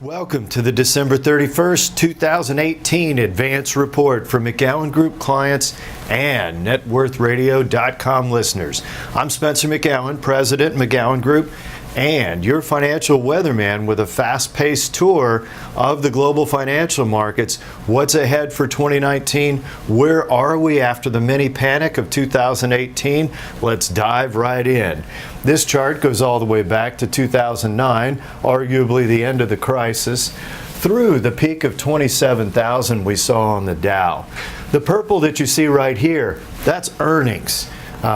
Welcome to the December 31st, 2018 Advance Report for McGowanGroup clients and NetWorthRadio.com listeners. I'm Spencer McGowan, President, McGowanGroup, and your financial weatherman with a fast-paced tour of the global financial markets. What's ahead for 2019? Where are we after the mini panic of 2018? Let's dive right in. This chart goes all the way back to 2009, arguably the end of the crisis, through the peak of 27,000 we saw on the Dow. The purple that you see right here, that's earnings.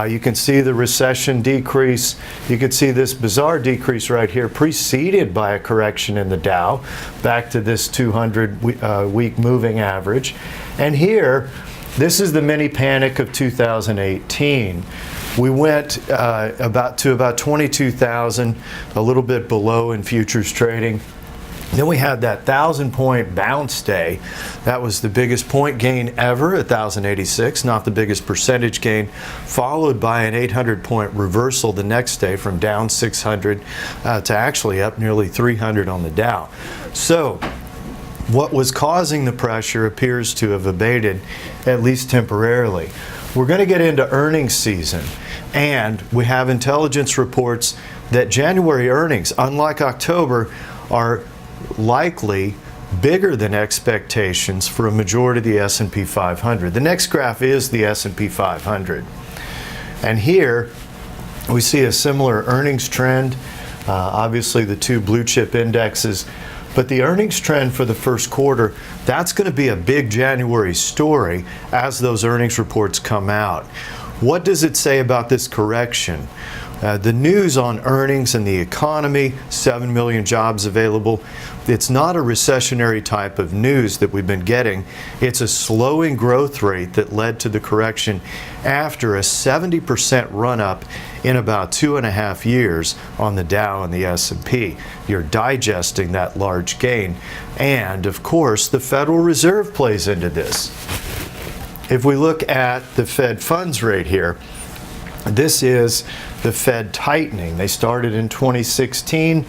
You can see the recession decrease. You can see this bizarre decrease right here preceded by a correction in the Dow back to this 200-week moving average. And here, this is the mini panic of 2018. We went about 22,000, a little bit below in futures trading. Then we had that 1,000-point bounce day. That was the biggest point gain ever at 1,086, not the biggest percentage gain, followed by an 800-point reversal the next day from down 600 to actually up nearly 300 on the Dow. So what was causing the pressure appears to have abated, at least temporarily. We're going to get into earnings season, and we have intelligence reports that January earnings, unlike October, are likely bigger than expectations for a majority of the S&P 500. The next graph is the S&P 500. And here we see a similar earnings trend, obviously the two blue chip indexes. But the earnings trend for the first quarter, that's going to be a big January story as those earnings reports come out. What does it say about this correction? The news on earnings and the economy, 7 million jobs available, it's not a recessionary type of news that we've been getting. It's a slowing growth rate that led to the correction after a 70% run-up in about 2.5 years on the Dow and the S&P. You're digesting that large gain. And, of course, the Federal Reserve plays into this. If we look at the Fed funds rate here, this is the Fed tightening. They started in 2016,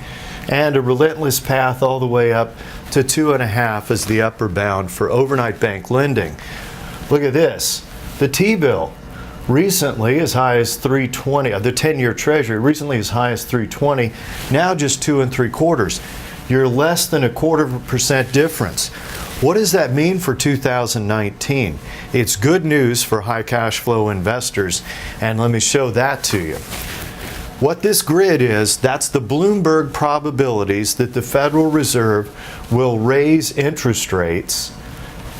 and a relentless path all the way up to 2.5 as the upper bound for overnight bank lending. Look at this. The T-bill recently as high as 320, the 10-year Treasury recently as high as 320, now just 2 3/4. You're less than 0.25% difference. What does that mean for 2019? It's good news for high cash flow investors, and let me show that to you. What this grid is, that's the Bloomberg probabilities that the Federal Reserve will raise interest rates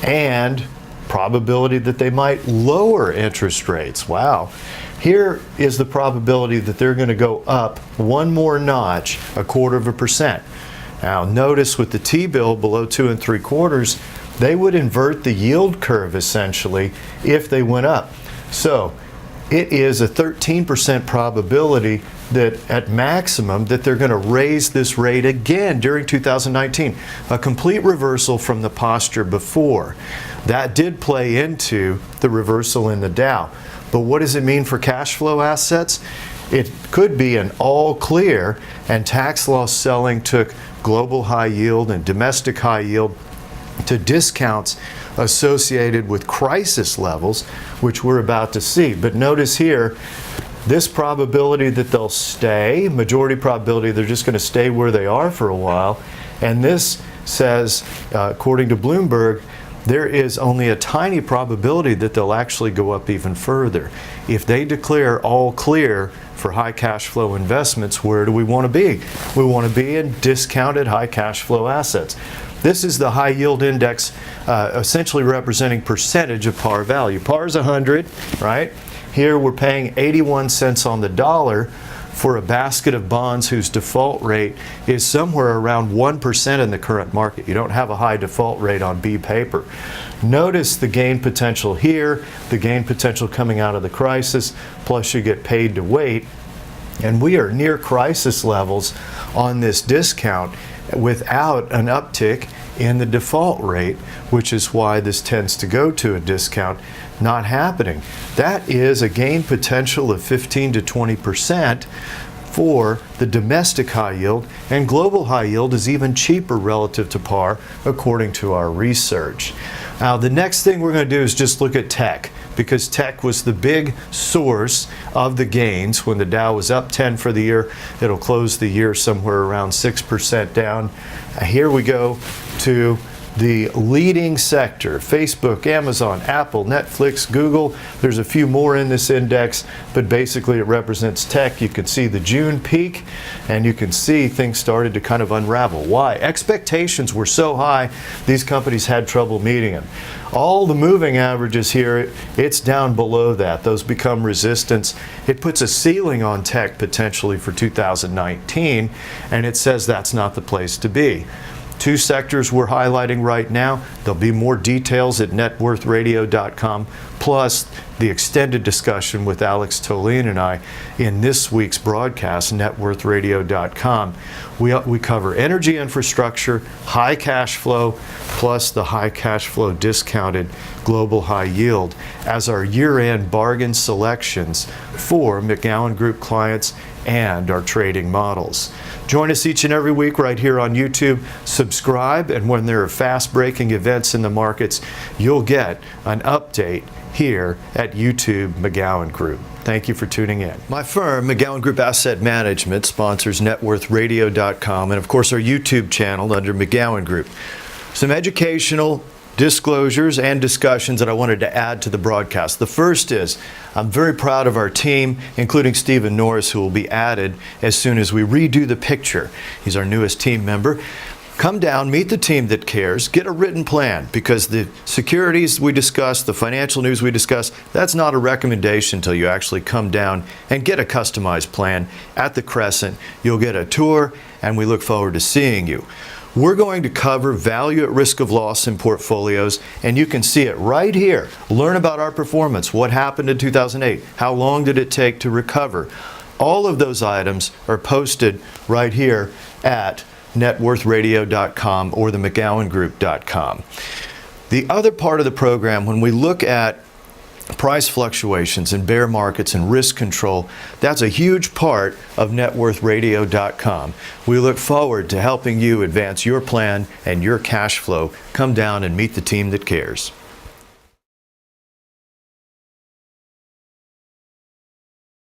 and probability that they might lower interest rates. Wow. Here is the probability that they're going to go up one more notch, 0.25%. Now notice with the T-bill below 2 3/4, they would invert the yield curve essentially if they went up. So it is a 13% probability that at maximum that they're going to raise this rate again during 2019. A complete reversal from the posture before. That did play into the reversal in the Dow. But what does it mean for cash flow assets? It could be an all clear, and tax loss selling took global high yield and domestic high yield to discounts associated with crisis levels, which we're about to see. But notice here, this probability that they'll stay, majority probability they're just going to stay where they are for a while, and this says, according to Bloomberg, there is only a tiny probability that they'll actually go up even further. If they declare all clear for high cash flow investments, where do we want to be? We want to be in discounted high cash flow assets. This is the high yield index, essentially representing percentage of par value. Par is 100, right? Here we're paying 81 cents on the dollar for a basket of bonds whose default rate is somewhere around 1% in the current market. You don't have a high default rate on B paper. Notice the gain potential here, the gain potential coming out of the crisis, plus you get paid to wait. And we are near crisis levels on this discount without an uptick in the default rate, which is why this tends to go to a discount. Not happening. That is a gain potential of 15 to 20% for the domestic high yield, and global high yield is even cheaper relative to par, according to our research. Now, the next thing we're going to do is just look at tech, because tech was the big source of the gains. When the Dow was up 10 for the year, it'll close the year somewhere around 6% down. Here we go to the leading sector: Facebook, Amazon, Apple, Netflix, Google. There's a few more in this index, but basically it represents tech. You can see the June peak, and you can see things started to kind of unravel. Why? Expectations were so high, these companies had trouble meeting them. All the moving averages here, it's down below that. Those become resistance. It puts a ceiling on tech potentially for 2019, and it says that's not the place to be. Two sectors we're highlighting right now. There'll be more details at NetWorthRadio.com, plus the extended discussion with Alex Tolene and I in this week's broadcast, NetWorthRadio.com. We cover energy infrastructure, high cash flow, plus the high cash flow discounted global high yield as our year-end bargain selections for McGowan Group clients and our trading models. Join us each and every week right here on YouTube. Subscribe, and when there are fast-breaking events in the markets, you'll get an update here at YouTube McGowan Group. Thank you for tuning in. My firm, McGowanGroup Asset Management, sponsors NetWorthRadio.com and, of course, our YouTube channel under McGowan Group. Some educational disclosures and discussions that I wanted to add to the broadcast. The first is, I'm very proud of our team, including Stephen Norris, who will be added as soon as we redo the picture. He's our newest team member. Come down, meet the team that cares, get a written plan, because the securities we discuss, the financial news we discuss, that's not a recommendation until you actually come down and get a customized plan at the Crescent. You'll get a tour, and we look forward to seeing you. We're going to cover value at risk of loss in portfolios, and you can see it right here. Learn about our performance, what happened in 2008, how long did it take to recover. All of those items are posted right here at NetWorthRadio.com or the McGowanGroup.com. The other part of the program, when we look at price fluctuations and bear markets and risk control, that's a huge part of NetWorthRadio.com. We look forward to helping you advance your plan and your cash flow. Come down and meet the team that cares.